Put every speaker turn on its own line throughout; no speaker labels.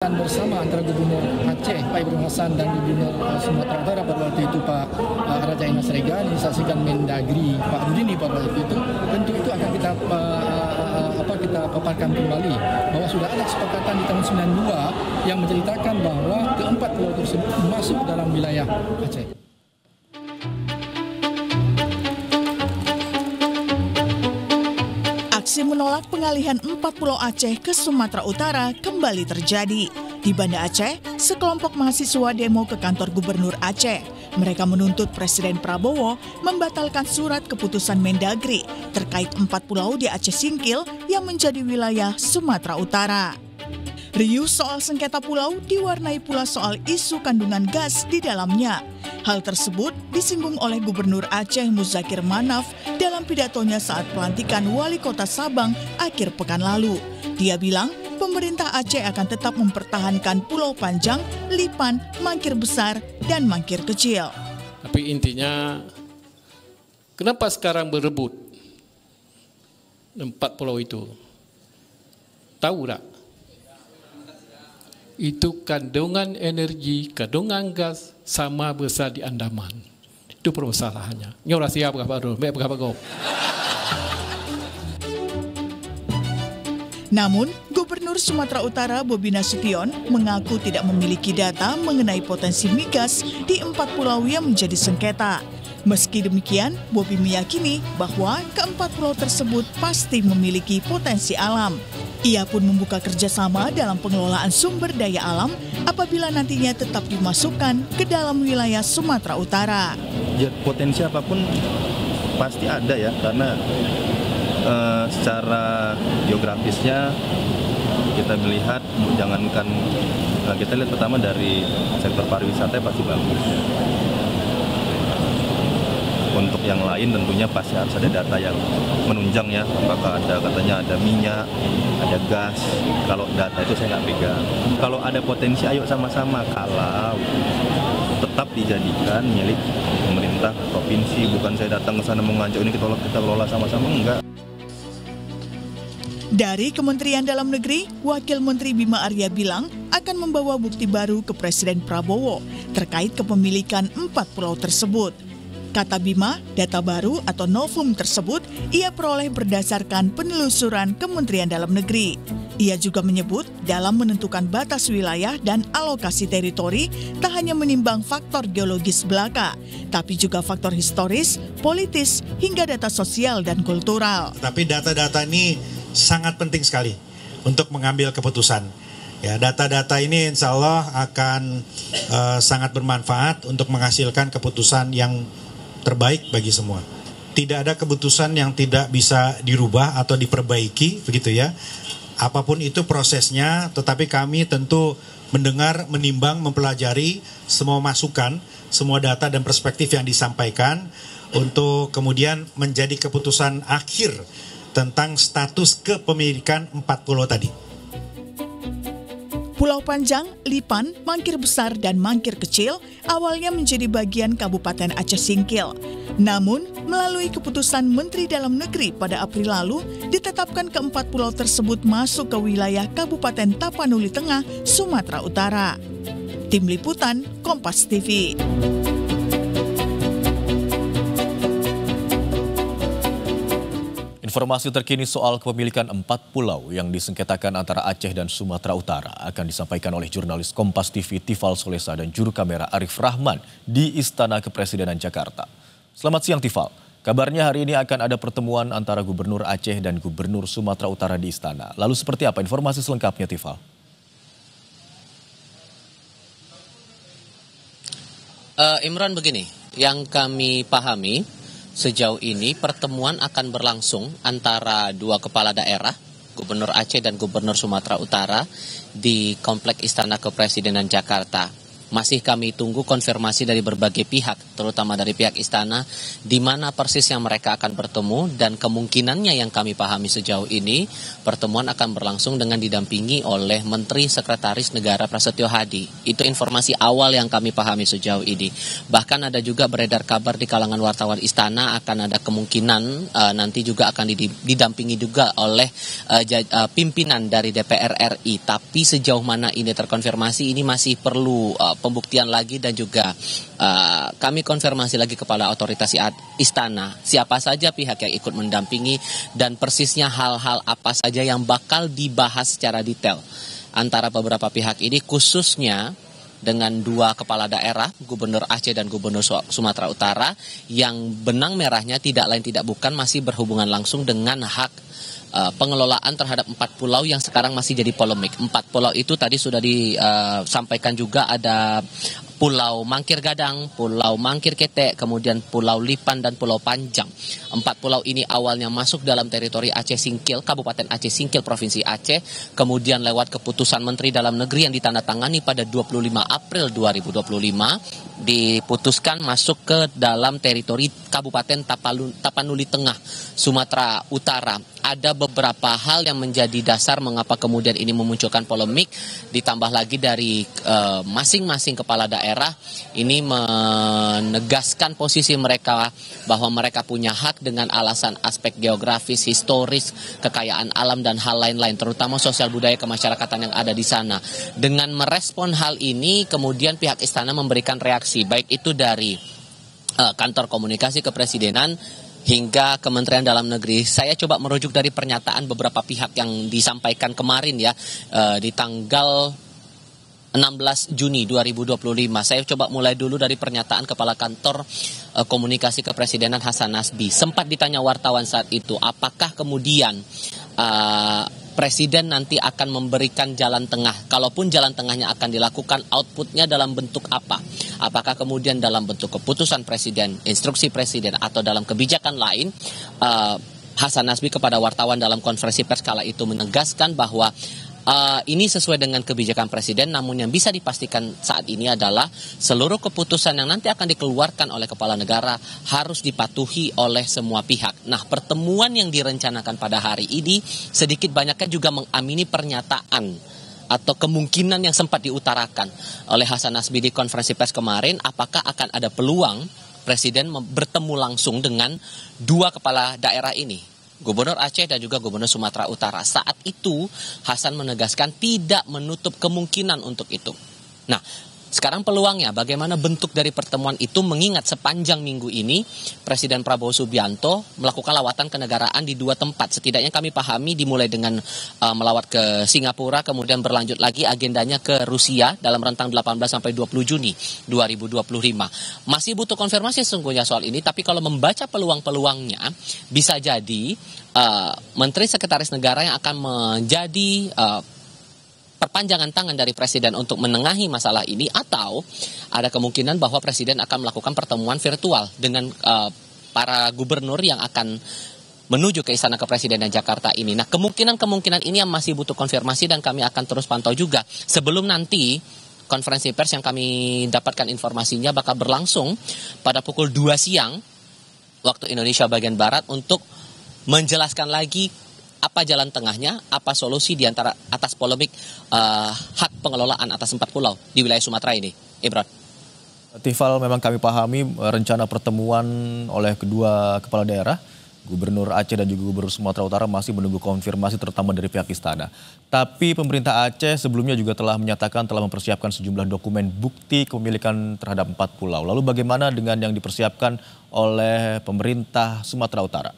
Bersama antara Gubernur Aceh Pak Ibrahim Hassan dan Gubernur Sumatera Utara pada waktu itu Pak Raja Inas Regan, disaksikan Mendagri Pak Rudini pada waktu itu, tentu itu akan kita paparkan kembali bahwa sudah ada kesepakatan di tahun 92 yang menceritakan bahwa keempat pulau tersebut masuk dalam wilayah Aceh.
Aksi menolak pengalihan 4 pulau Aceh ke Sumatera Utara kembali terjadi. Di Banda Aceh, sekelompok mahasiswa demo ke kantor Gubernur Aceh. Mereka menuntut Presiden Prabowo membatalkan surat keputusan Mendagri terkait 4 pulau di Aceh Singkil yang menjadi wilayah Sumatera Utara. Riuh soal sengketa pulau diwarnai pula soal isu kandungan gas di dalamnya. Hal tersebut disinggung oleh Gubernur Aceh Muzakir Manaf dalam pidatonya saat pelantikan Wali Kota Sabang akhir pekan lalu. Dia bilang pemerintah Aceh akan tetap mempertahankan Pulau Panjang, Lipan, Mangkir Besar, dan Mangkir Kecil.
Tapi intinya, kenapa sekarang berebut 4 pulau itu? Tahu tak? Itu kandungan energi, kandungan gas sama besar di Andaman. Itu permasalahannya. Nyorah siap berapa dulu?
Namun, Gubernur Sumatera Utara Bobi Nasution mengaku tidak memiliki data mengenai potensi migas di 4 pulau yang menjadi sengketa. Meski demikian, Bobi meyakini bahwa keempat pulau tersebut pasti memiliki potensi alam. Ia pun membuka kerjasama dalam pengelolaan sumber daya alam apabila nantinya tetap dimasukkan ke dalam wilayah Sumatera Utara.
Ya, potensi apapun pasti ada ya, karena secara geografisnya kita melihat, jangankan kita lihat pertama dari sektor pariwisata pasti bagus. Untuk yang lain tentunya pasti harus ada data yang menunjang ya, apakah ada katanya ada minyak, ada gas. Kalau data itu saya nggak pegang. Kalau ada potensi ayo sama-sama, kalau tetap dijadikan milik pemerintah provinsi, bukan saya datang ke sana mengajak ini kita kelola sama-sama, enggak.
Dari Kementerian Dalam Negeri, Wakil Menteri Bima Arya bilang akan membawa bukti baru ke Presiden Prabowo terkait kepemilikan 4 pulau tersebut. Kata Bima, data baru atau novum tersebut ia peroleh berdasarkan penelusuran Kementerian Dalam Negeri. Ia juga menyebut dalam menentukan batas wilayah dan alokasi teritori tak hanya menimbang faktor geologis belaka, tapi juga faktor historis, politis, hingga data sosial dan kultural.
Tapi data-data ini sangat penting sekali untuk mengambil keputusan. Ya, data-data ini insya Allah akan sangat bermanfaat untuk menghasilkan keputusan yang terbaik bagi semua. Tidak ada keputusan yang tidak bisa dirubah atau diperbaiki, begitu ya. Apapun itu prosesnya, tetapi kami tentu mendengar, menimbang, mempelajari semua masukan, semua data dan perspektif yang disampaikan untuk kemudian menjadi keputusan akhir tentang status kepemilikan 4 pulau tadi.
Pulau Panjang, Lipan, Mangkir Besar, dan Mangkir Kecil awalnya menjadi bagian Kabupaten Aceh Singkil. Namun, melalui keputusan Menteri Dalam Negeri pada April lalu, ditetapkan keempat pulau tersebut masuk ke wilayah Kabupaten Tapanuli Tengah, Sumatera Utara. Tim Liputan, Kompas TV.
Informasi terkini soal kepemilikan 4 pulau yang disengketakan antara Aceh dan Sumatera Utara akan disampaikan oleh jurnalis Kompas TV Tifal Solesa dan juru kamera Arif Rahman di Istana Kepresidenan Jakarta. Selamat siang Tifal, kabarnya hari ini akan ada pertemuan antara Gubernur Aceh dan Gubernur Sumatera Utara di Istana. Lalu seperti apa informasi selengkapnya Tifal?
Imran, begini, yang kami pahami sejauh ini pertemuan akan berlangsung antara dua kepala daerah, Gubernur Aceh dan Gubernur Sumatera Utara di Komplek Istana Kepresidenan Jakarta. Masih kami tunggu konfirmasi dari berbagai pihak, terutama dari pihak istana, di mana persis yang mereka akan bertemu, dan kemungkinannya yang kami pahami sejauh ini, pertemuan akan berlangsung dengan didampingi oleh Menteri Sekretaris Negara Prasetyo Hadi. Itu informasi awal yang kami pahami sejauh ini. Bahkan ada juga beredar kabar di kalangan wartawan istana akan ada kemungkinan nanti juga akan didampingi juga oleh pimpinan dari DPR RI. Tapi sejauh mana ini terkonfirmasi, ini masih perlu pembuktian lagi, dan juga kami konfirmasi lagi kepada otoritas istana siapa saja pihak yang ikut mendampingi dan persisnya hal-hal apa saja yang bakal dibahas secara detail antara beberapa pihak ini, khususnya dengan dua kepala daerah, Gubernur Aceh dan Gubernur Sumatera Utara, yang benang merahnya tidak lain tidak bukan masih berhubungan langsung dengan hak pengelolaan terhadap 4 pulau yang sekarang masih jadi polemik. 4 pulau itu tadi sudah disampaikan juga, ada Pulau Mangkir Gadang, Pulau Mangkir Ketek, kemudian Pulau Lipan dan Pulau Panjang. 4 pulau ini awalnya masuk dalam teritori Aceh Singkil, Kabupaten Aceh Singkil, Provinsi Aceh, kemudian lewat keputusan Menteri Dalam Negeri yang ditandatangani pada 25 April 2025, diputuskan masuk ke dalam teritori Kabupaten Tapanuli Tengah, Sumatera Utara. Ada beberapa hal yang menjadi dasar mengapa kemudian ini memunculkan polemik, ditambah lagi dari masing-masing kepala daerah ini menegaskan posisi mereka bahwa mereka punya hak dengan alasan aspek geografis, historis, kekayaan alam dan hal lain-lain, terutama sosial budaya kemasyarakatan yang ada di sana. Dengan merespon hal ini, kemudian pihak istana memberikan reaksi, baik itu dari kantor komunikasi kepresidenan hingga Kementerian Dalam Negeri. Saya coba merujuk dari pernyataan beberapa pihak yang disampaikan kemarin ya, di tanggal 16 Juni 2025. Saya coba mulai dulu dari pernyataan Kepala Kantor Komunikasi Kepresidenan Hasan Nasbi. Sempat ditanya wartawan saat itu, apakah kemudian Presiden nanti akan memberikan jalan tengah. Kalaupun jalan tengahnya akan dilakukan, outputnya dalam bentuk apa? Apakah kemudian dalam bentuk keputusan Presiden, instruksi Presiden, atau dalam kebijakan lain? Hasan Nasbi kepada wartawan dalam konferensi pers kala itu menegaskan bahwa ini sesuai dengan kebijakan Presiden, namun yang bisa dipastikan saat ini adalah seluruh keputusan yang nanti akan dikeluarkan oleh Kepala Negara harus dipatuhi oleh semua pihak. Nah, pertemuan yang direncanakan pada hari ini sedikit banyaknya juga mengamini pernyataan atau kemungkinan yang sempat diutarakan oleh Hasan Nasbi di konferensi pers kemarin, apakah akan ada peluang Presiden bertemu langsung dengan dua kepala daerah ini, Gubernur Aceh dan juga Gubernur Sumatera Utara. Saat itu Hasan menegaskan tidak menutup kemungkinan untuk itu. Nah, sekarang peluangnya bagaimana bentuk dari pertemuan itu, mengingat sepanjang minggu ini Presiden Prabowo Subianto melakukan lawatan kenegaraan di dua tempat. Setidaknya kami pahami dimulai dengan melawat ke Singapura, kemudian berlanjut lagi agendanya ke Rusia dalam rentang 18 sampai 20 Juni 2025. Masih butuh konfirmasi sesungguhnya soal ini, tapi kalau membaca peluang-peluangnya bisa jadi Menteri Sekretaris Negara yang akan menjadi perpanjangan tangan dari Presiden untuk menengahi masalah ini, atau ada kemungkinan bahwa Presiden akan melakukan pertemuan virtual dengan para gubernur yang akan menuju ke Istana Kepresidenan Jakarta ini. Nah, kemungkinan ini yang masih butuh konfirmasi dan kami akan terus pantau juga. Sebelum nanti konferensi pers yang kami dapatkan informasinya bakal berlangsung pada pukul 2 siang waktu Indonesia bagian Barat untuk menjelaskan lagi apa jalan tengahnya, apa solusi di antara atas polemik hak pengelolaan atas 4 pulau di wilayah Sumatera ini. Imran.
Tifal, memang kami pahami rencana pertemuan oleh kedua kepala daerah, Gubernur Aceh dan juga Gubernur Sumatera Utara, masih menunggu konfirmasi terutama dari pihak istana. Tapi pemerintah Aceh sebelumnya juga telah menyatakan telah mempersiapkan sejumlah dokumen bukti kepemilikan terhadap 4 pulau. Lalu bagaimana dengan yang dipersiapkan oleh pemerintah Sumatera Utara?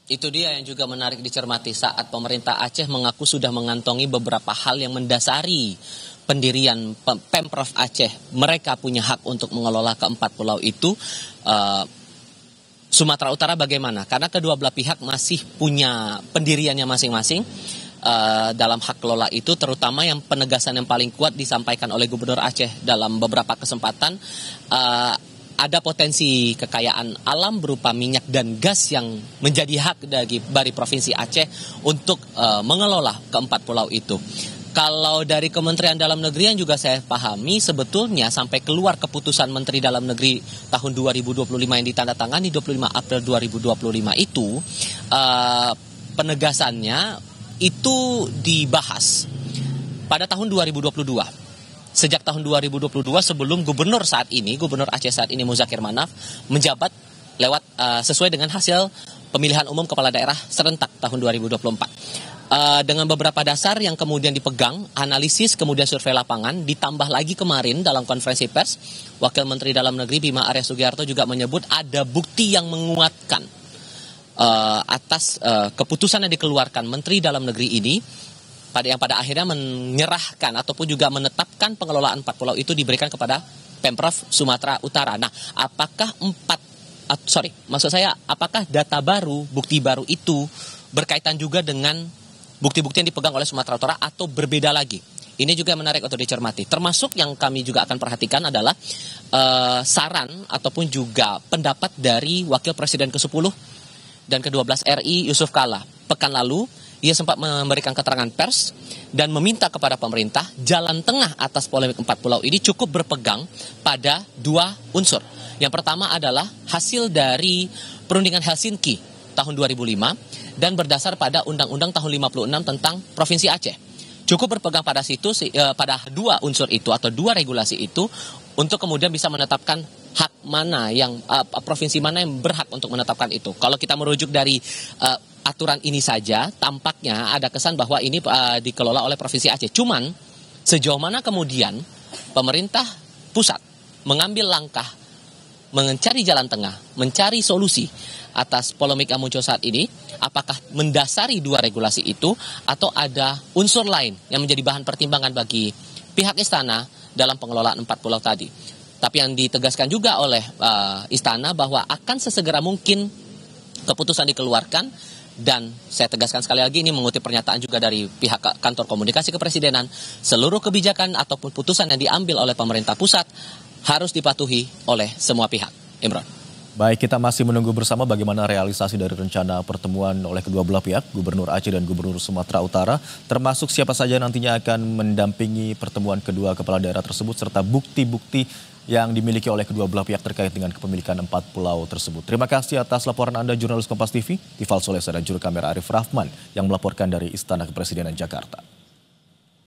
Itu dia yang juga menarik dicermati saat pemerintah Aceh mengaku sudah mengantongi beberapa hal yang mendasari pendirian Pemprov Aceh. Mereka punya hak untuk mengelola ke-4 pulau itu. Sumatera Utara bagaimana? Karena kedua belah pihak masih punya pendiriannya masing-masing dalam hak kelola itu, terutama yang penegasan yang paling kuat disampaikan oleh Gubernur Aceh dalam beberapa kesempatan. ada potensi kekayaan alam berupa minyak dan gas yang menjadi hak dari Provinsi Aceh untuk mengelola keempat pulau itu. Kalau dari Kementerian Dalam Negeri yang juga saya pahami, sebetulnya sampai keluar keputusan Menteri Dalam Negeri tahun 2025 yang ditandatangani 25 April 2025 itu, penegasannya itu dibahas pada tahun 2022. Sejak tahun 2022 sebelum Gubernur Aceh saat ini Muzakir Manaf menjabat lewat sesuai dengan hasil pemilihan umum kepala daerah serentak tahun 2024. Dengan beberapa dasar yang kemudian dipegang, analisis kemudian survei lapangan, ditambah lagi kemarin dalam konferensi pers, Wakil Menteri Dalam Negeri Bima Arya Sugiarto juga menyebut ada bukti yang menguatkan atas keputusan yang dikeluarkan Menteri Dalam Negeri ini, yang pada akhirnya menyerahkan ataupun juga menetapkan pengelolaan 4 pulau itu diberikan kepada Pemprov Sumatera Utara. Nah, apakah apakah data baru, bukti baru itu berkaitan juga dengan bukti-bukti yang dipegang oleh Sumatera Utara atau berbeda lagi? Ini juga menarik untuk dicermati. Termasuk yang kami juga akan perhatikan adalah saran ataupun juga pendapat dari Wakil Presiden ke-10 dan ke-12 RI Yusuf Kala. Pekan lalu, ia sempat memberikan keterangan pers dan meminta kepada pemerintah jalan tengah atas polemik 4 pulau ini cukup berpegang pada 2 unsur. Yang pertama adalah hasil dari Perundingan Helsinki tahun 2005 dan berdasar pada Undang-Undang tahun 56 tentang Provinsi Aceh. Cukup berpegang pada pada 2 unsur itu atau 2 regulasi itu untuk kemudian bisa menetapkan hak mana yang provinsi mana yang berhak untuk menetapkan itu. Kalau kita merujuk dari aturan ini saja, tampaknya ada kesan bahwa ini dikelola oleh Provinsi Aceh. Cuman sejauh mana kemudian pemerintah pusat mengambil langkah mencari jalan tengah, mencari solusi atas polemik yang muncul saat ini, apakah mendasari 2 regulasi itu atau ada unsur lain yang menjadi bahan pertimbangan bagi pihak istana dalam pengelolaan 4 pulau tadi. Tapi yang ditegaskan juga oleh istana bahwa akan sesegera mungkin keputusan dikeluarkan, dan saya tegaskan sekali lagi ini mengutip pernyataan juga dari pihak kantor komunikasi kepresidenan, seluruh kebijakan ataupun putusan yang diambil oleh pemerintah pusat harus dipatuhi oleh semua pihak. Imron.
Baik, kita masih menunggu bersama bagaimana realisasi dari rencana pertemuan oleh kedua belah pihak, Gubernur Aceh dan Gubernur Sumatera Utara, termasuk siapa saja nantinya akan mendampingi pertemuan kedua kepala daerah tersebut, serta bukti-bukti yang dimiliki oleh kedua belah pihak terkait dengan kepemilikan 4 pulau tersebut. Terima kasih atas laporan Anda, jurnalis Kompas TV, Tifal Solesa dan juru kamera Arif Rahman yang melaporkan dari Istana Kepresidenan Jakarta.